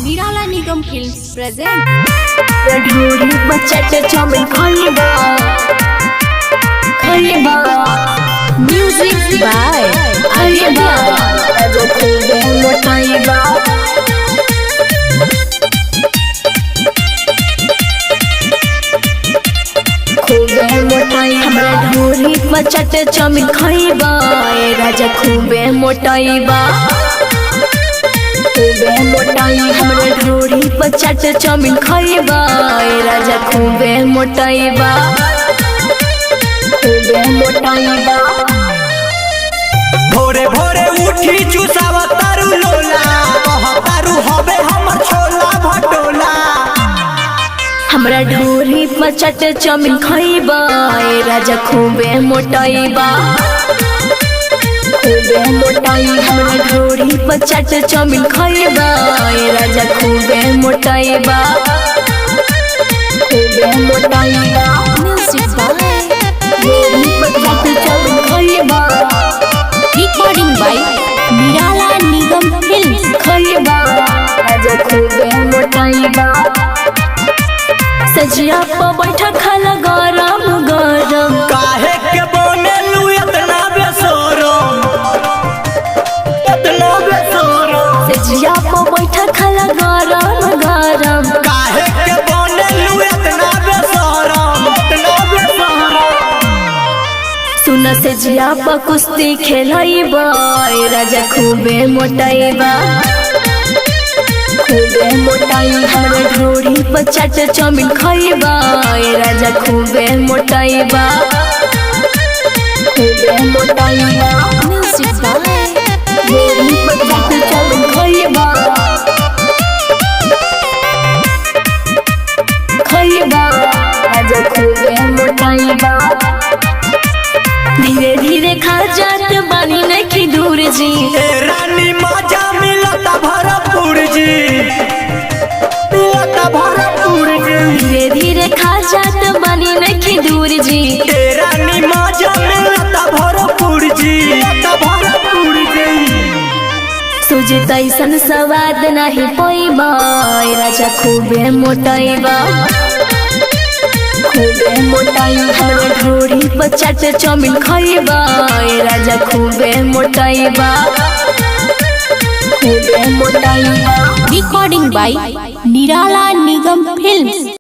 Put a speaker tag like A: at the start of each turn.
A: निराला निगम films present
B: ढोरी बचट chow mein खइबा
A: music by
B: खइबा जो खूबे मोटाइबा खूबे मोटाई हमरा ढोरी बचट चाउमीन खइबा ए राजा खूबे मोटाइबा खूबे मोटाई हमरे ढोरी बचट चाउमीन खइबा ए राजा खूबे मोटाइबा खूबे मोटाइबा
C: भोरे भोरे उठी चुसावा तारू लोला तारू हबे हमर छोला भटोला
B: हमरा ढोरी बचट चाउमीन खइबा ए राजा खूबे मोटाइबा खूबे मोटाई हमरा ढोरी बचट चाउमीन खइबा ए राजा खूबे मोटाइबा खूबे मोटाइबा
A: म्यूजिक बाय
B: ढोरी बचट चाउमीन खइबा
A: रिकॉर्डिंग बाय निराला निगम फिल्म्स
B: खइबा राजा खूबे मोटाइबा सजिया पर बैठा खाला गरम गरम
C: काहे के बोनेलू इतना बेसोरम
B: सजिया पर बैठा खाला गरम गरम
C: काहे के बोनेलू इतना बेसोरम
B: सुन सजिया पर कुश्ती खेलाइबा ए राजा खूबे मोटाइबा खूबे मोटाई हमरा ढोरी बचट चाउमीन खइबा ए राजा खूबे मोटाइबा खूबे मोटाइबा
A: म्यूजिक बाय
B: ढोरी बचट चाउमीन खइबा राजा खूबे मोटाइबा धीरे धीरे खा जात बानी नहीं दूर जी
C: ए रानी मजा मिलता भरपूर जी मिलता भरपूर जी
B: धीरे धीरे खा जात बानी नहीं दूर जी
C: ए रानी मजा मिलता भरपूर जी मिलता भरपूर जी
B: तुझे तैसन स्वाद नहीं पैबा ए राजा खूबे मोटाइबा खूबे मोटाई हमरा ढोरी बचट चाउमीन खइबा ए राजा खूबे मोटाइबा खूबे मोटाइबा
A: रिकॉर्डिंग बाय निराला निगम फिल्म्स।